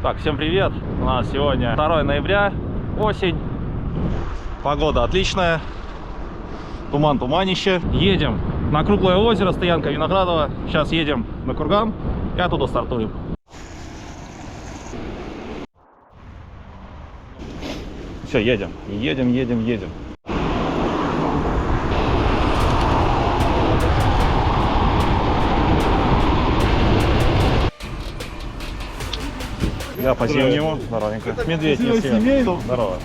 Так, всем привет! У нас сегодня 2 ноября, осень. Погода отличная. Туман, туманище. Едем на Круглое озеро, стоянка Виноградова. Сейчас едем на курган и оттуда стартуем. Все, едем. Едем. Я по зимнему. Здоровенько. Медведь не съел. Здорово.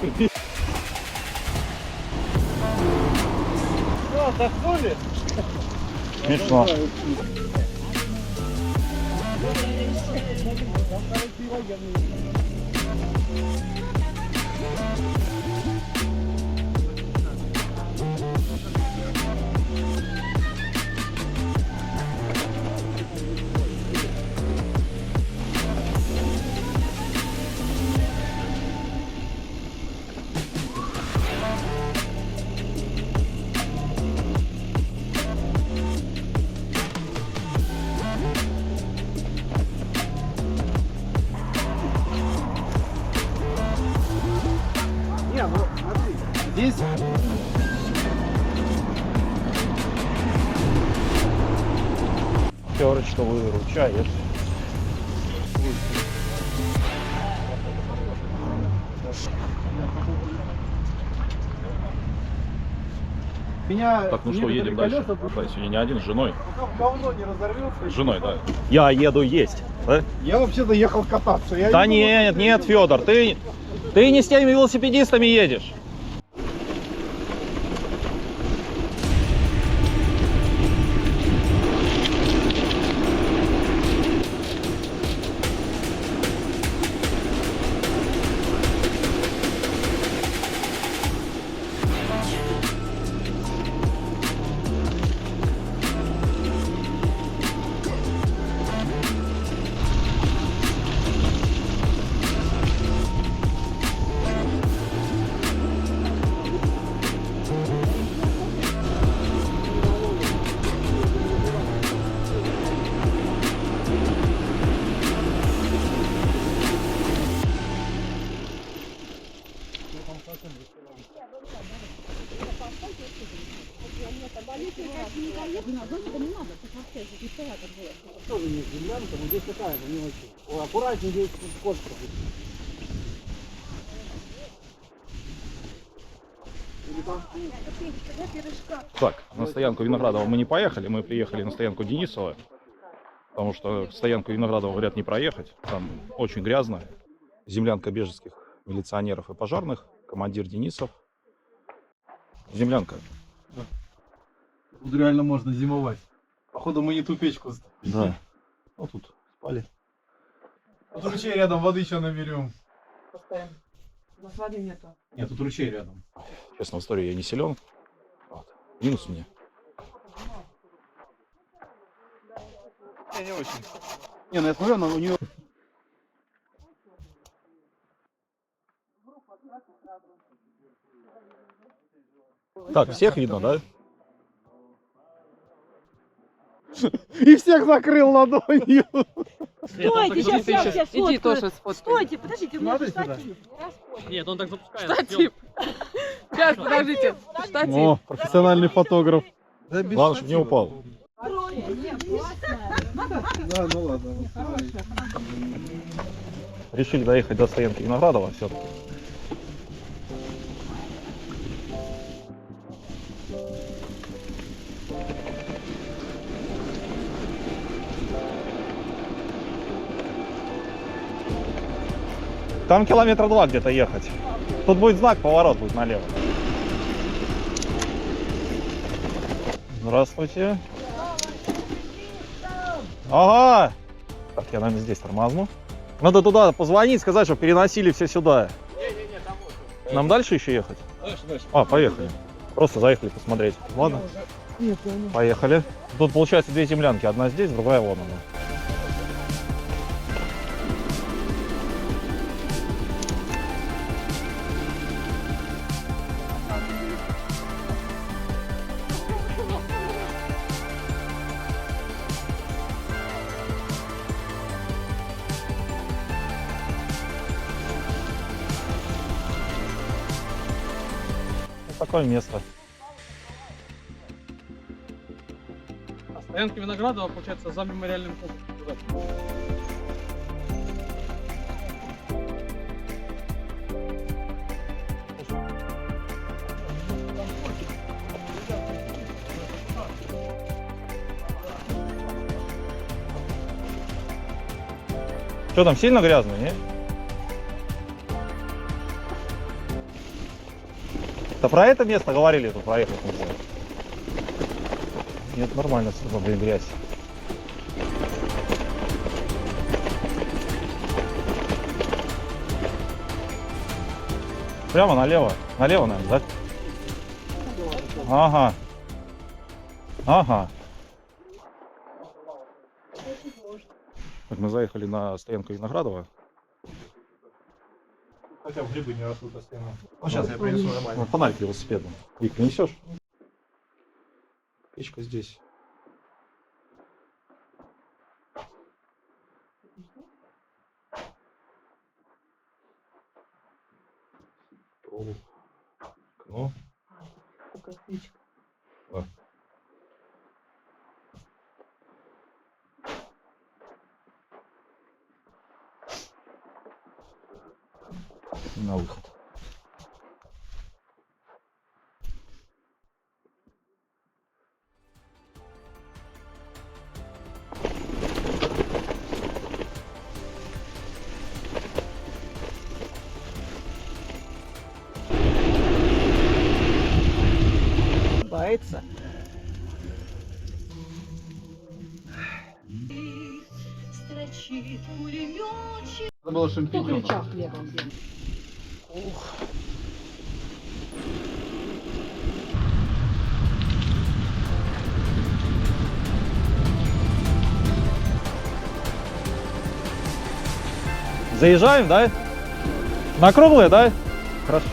Отдохнули? Смешно. Не, ну смотри, здесь Терочку выручаешь. меня... Так, ну что, едем дальше. Да, сегодня не один, с женой. Пока в говно не разорвется. С женой, да. Я еду есть. Да, Я вообще-то ехал кататься. Я да не нет, Федор, ты не с теми велосипедистами едешь. Тоже не землянка, но здесь такая же, не очень. Ой, аккуратнее, здесь кот проходит. Так, на стоянку Виноградова мы не поехали, мы приехали на стоянку Денисова, потому что стоянку Виноградова, говорят, не проехать, там очень грязно. Землянка бежецких милиционеров и пожарных, командир Денисов. Землянка. Тут реально можно зимовать. Походу мы не ту печку. Да. Вот тут спали. Тут ручей рядом, воды еще наберем. Поставим. У нас воды нету. Нет, тут ручей рядом. Честно, в истории я не силен. Вот. Минус мне. Не очень. Не, ну я смотрю, у нее... Так, всех видно, да? И всех закрыл ладонью. Стойте, сейчас я Иди тоже сфоткай. Стойте, подождите, мне Смотри сюда. штатив. Нет, он так запускает. Штатив. Сейчас, подождите. Штатив. О, профессиональный фотограф. Да, без Главное, чтобы не упал. Да, ну ладно. Решили доехать до стоянки Виноградова все-таки. Там километра 2 где-то ехать. Тут будет знак, поворот будет налево. Здравствуйте. Ага. Так, я, наверное, здесь тормозну. Надо туда позвонить, сказать, чтобы переносили все сюда. Нам дальше еще ехать? Дальше. А, поехали. Просто заехали посмотреть. Ладно? Поехали. Тут получается 2 землянки. Одна здесь, другая вон она. Такое место. А стоянка Виноградова, получается, за мемориальным комплексом. Что там, сильно грязно, не? Да про это место говорили, тут проехать нельзя. Нет, нормально, блин, грязь. Прямо налево. Налево, наверное, да? Ага. Ага. Так, мы заехали на стоянку Виноградова. Хотя бы грибы не растут постоянно. Ну сейчас я принесу нормально. Фонарик велосипедом. Вик, принесешь? Печка здесь. Ну, да. На выход. Боится. Строчит пулеметчик. Это было Кто шампиньон. кричал хлебом? Заезжаем, да? На круглые, да? Хорошо.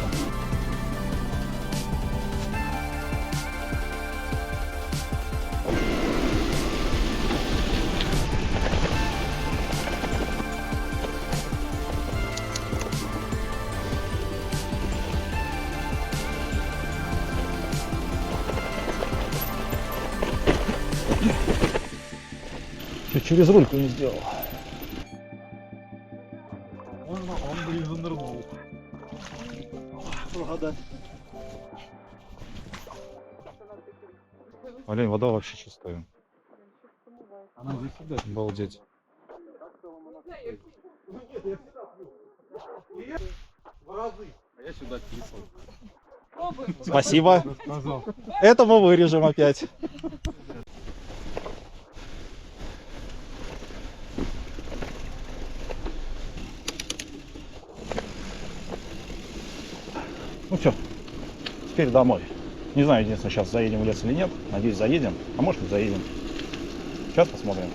Чуть через рульку не сделал. Он, блин, занырнул. Благодать. Блин, вода вообще чистая. Она заседает. Обалдеть. В разы. А я сюда писал. Спасибо. Сказал. Это мы вырежем опять. Ну все, теперь домой. Не знаю, единственное, сейчас заедем в лес или нет. Надеюсь, заедем. А может и заедем. Сейчас посмотрим.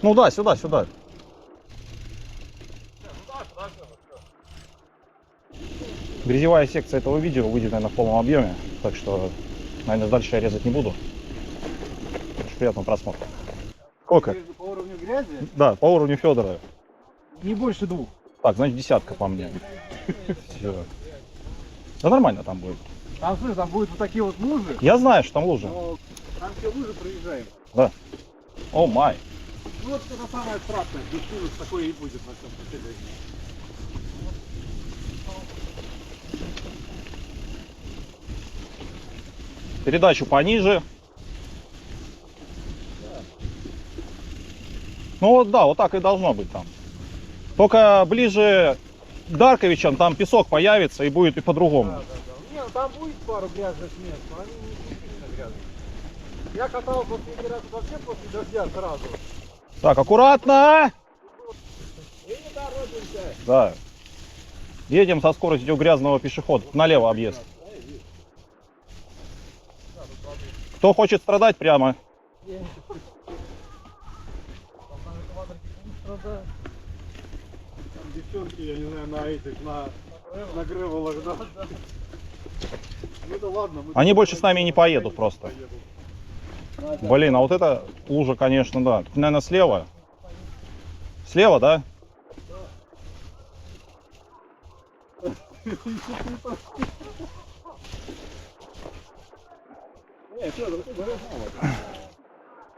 Ну да, сюда, сюда. Грязевая секция этого видео выйдет, наверное, в полном объеме. Так что, наверное, дальше я резать не буду. Очень приятного просмотра. Сколько? По уровню грязи Да, по уровню Федора. не больше 2. Так, значит, десятка по мне. Все. Да нормально там будет. Там, слышь, там будут вот такие вот лужи. Я знаю, что там лужа. Но там все лужи проезжаем. Да. О май. Ну вот это самое страшное. Без лужи такое и будет на всем протяжении. Передачу пониже. Ну вот да, вот так и должно быть там. Только ближе к Дарковичам там песок появится и будет и по-другому. Да. Не, ну там будет пару грязных мест, но они не сильно грязные. Я катался последний раз вообще после дождя сразу. Так, аккуратно! И не торопимся. Да. Едем со скоростью грязного пешехода. Налево объезд. Кто хочет страдать, прямо. Там девчонки, я не знаю, на этих, на гревелах, да? Ну да ладно. Они больше с нами не поедут просто. Блин, а вот эта лужа, конечно, да. Тут, наверное, слева. Слева, да?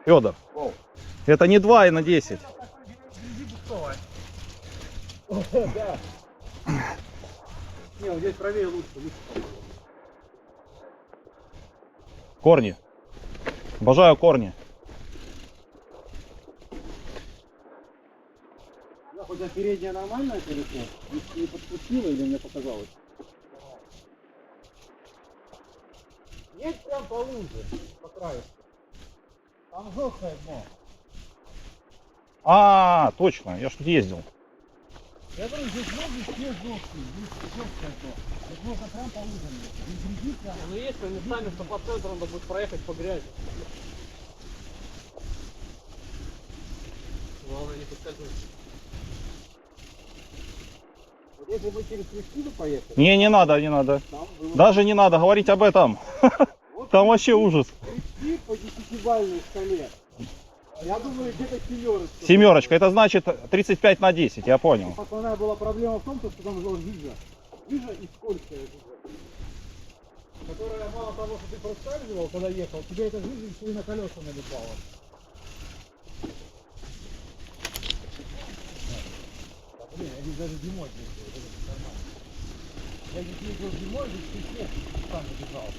Федор, это не 2 и на 10. Не, вот здесь правее лучше. Корни. Обожаю корни. Хоть а передняя нормальная колесо? Не подпустила или мне показалось? Нет, прям по луже, по краю. Там жесткое дно. А, точно, я ж тут ездил. Я говорю, здесь лужи, здесь жесткий, здесь жесткое дно. Здесь можно прям по лужам. Здесь грязи прям. Ну есть местами, что по центру надо будет проехать по грязи. Главное не подскользнуться. Вот если бы через Кристину поехали, Не надо, не надо. там было Даже не надо говорить об этом. вот Там вообще ужас. 30 по 10-бальной шкале. Я думаю, где-то семерочка. Семерочка, это значит 35 на 10, я понял. Основная была проблема в том, что там была жижа. Жижа и скользкая жижа. Которая мало того, что ты проскальзывал, когда ехал, тебе эта жижа еще и на колеса налипала. Да, блин, я здесь даже зимой ездил, это нормально. Я здесь ездил зимой, здесь песок сам набежал.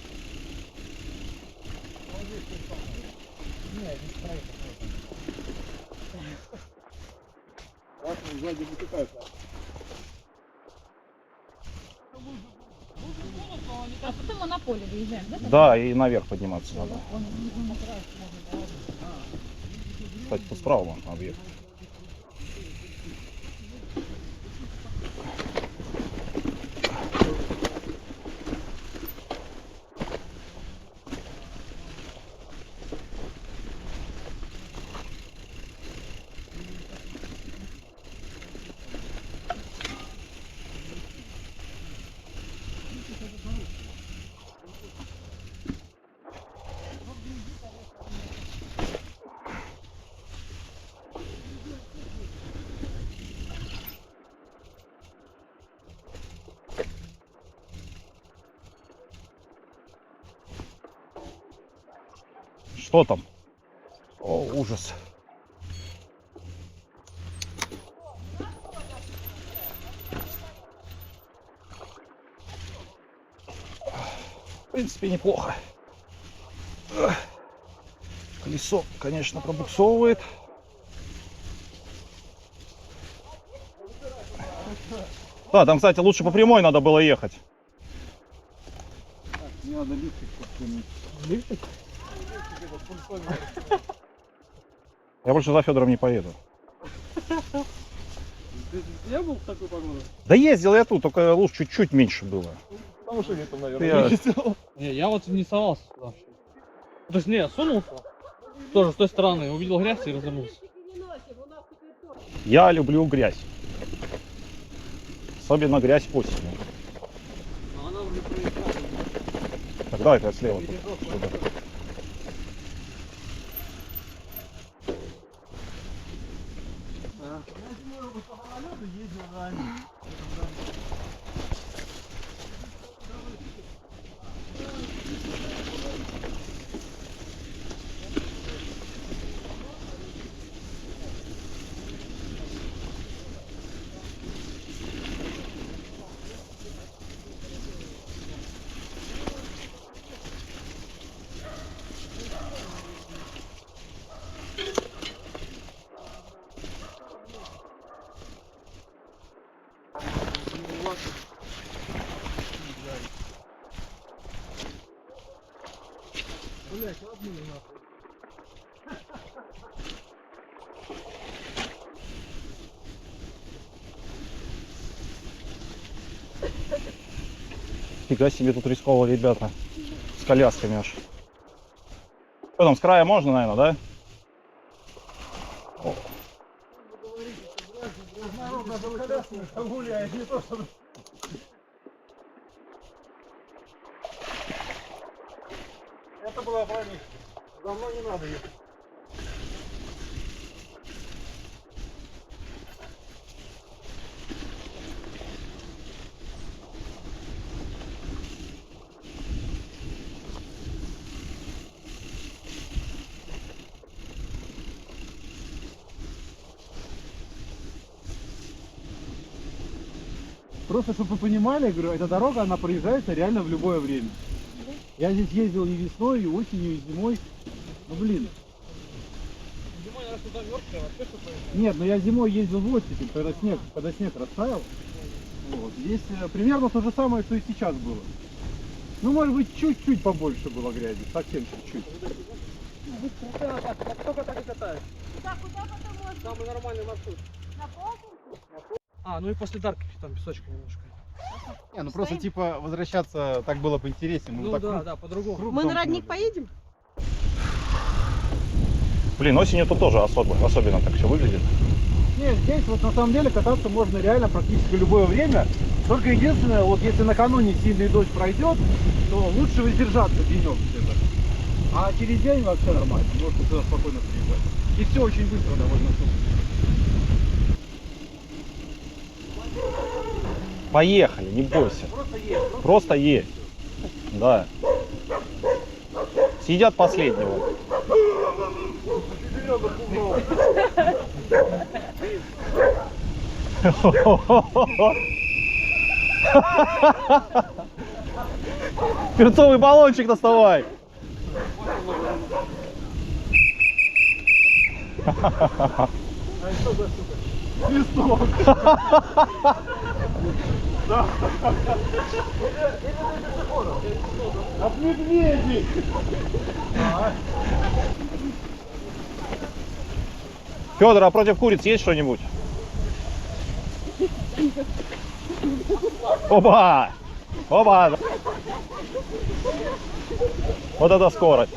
Ну, здесь то же самое. Не, здесь проехать можно. Ладно, сзади вытекается. А потом мы на поле выезжаем, да? Да, и наверх подниматься надо. Кстати, тут справа можно объехать. Что там? О, ужас. В принципе, неплохо. Колесо, конечно, пробуксовывает. Да, там, кстати, лучше по прямой надо было ехать. Не надо лифтик подкинуть. Лифтик? Я больше за Федором не поеду. Я был в такую погоду? Да ездил я тут, только луж чуть-чуть меньше было. На машине там, Я- Не, я вот не совался туда. То есть, не, сунулся. Тоже с той стороны, увидел грязь и развернулся. Я люблю грязь. Особенно грязь осенью. А она уже проехала. Так, давай я слева. Тут, сюда. Фига себе тут рисково, ребята. С колясками аж. Что там, с края можно, наверное, да? Это была промежка. За мной не надо ехать. Просто, чтобы вы понимали, я говорю, эта дорога, она проезжается реально в любое время. Я здесь ездил и весной, и осенью, и зимой. Ну, блин. Зимой, наверное, туда мёртвая, вообще что поехать? Нет, но я зимой ездил в оттепель, когда снег растаял. Вот. Здесь примерно то же самое, что и сейчас было. Ну, может быть, чуть-чуть побольше было грязи, совсем чуть-чуть. Только так и катаюсь. Куда потом можно? Самый нормальный маршрут. На полку? А, ну и после дарки там песочка немножко. Не, ну просто типа возвращаться так было бы интереснее. Мы Ну так да, да, по-другому. Мы на родник поедем? Блин, осенью тут тоже особенно так все выглядит. Нет, здесь вот на самом деле кататься можно реально практически в любое время. Только единственное, вот если накануне сильный дождь пройдет, то лучше воздержаться денек где-то. А через день вообще нормально, можно сюда спокойно приезжать. И все очень быстро довольно. Поехали, не бойся. Просто есть. Просто едь. Да. Съедят последнего. Перцовый баллончик доставай. Свисток. От медведей. Федор, а против куриц есть что-нибудь? Опа! Опа! Вот это скорость.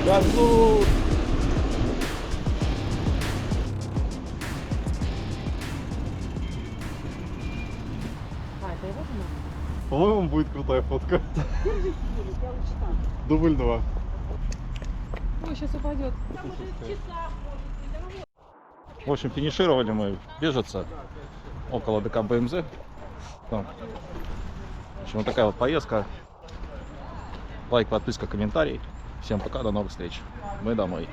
Газу! По-моему, будет крутая фотка. Дубль 2. Ой, сейчас упадет. В общем, финишировали мы в Бежице, около ДК БМЗ. Там. В общем, вот такая вот поездка. Лайк, подписка, комментарий. Всем пока, до новых встреч. Мы домой.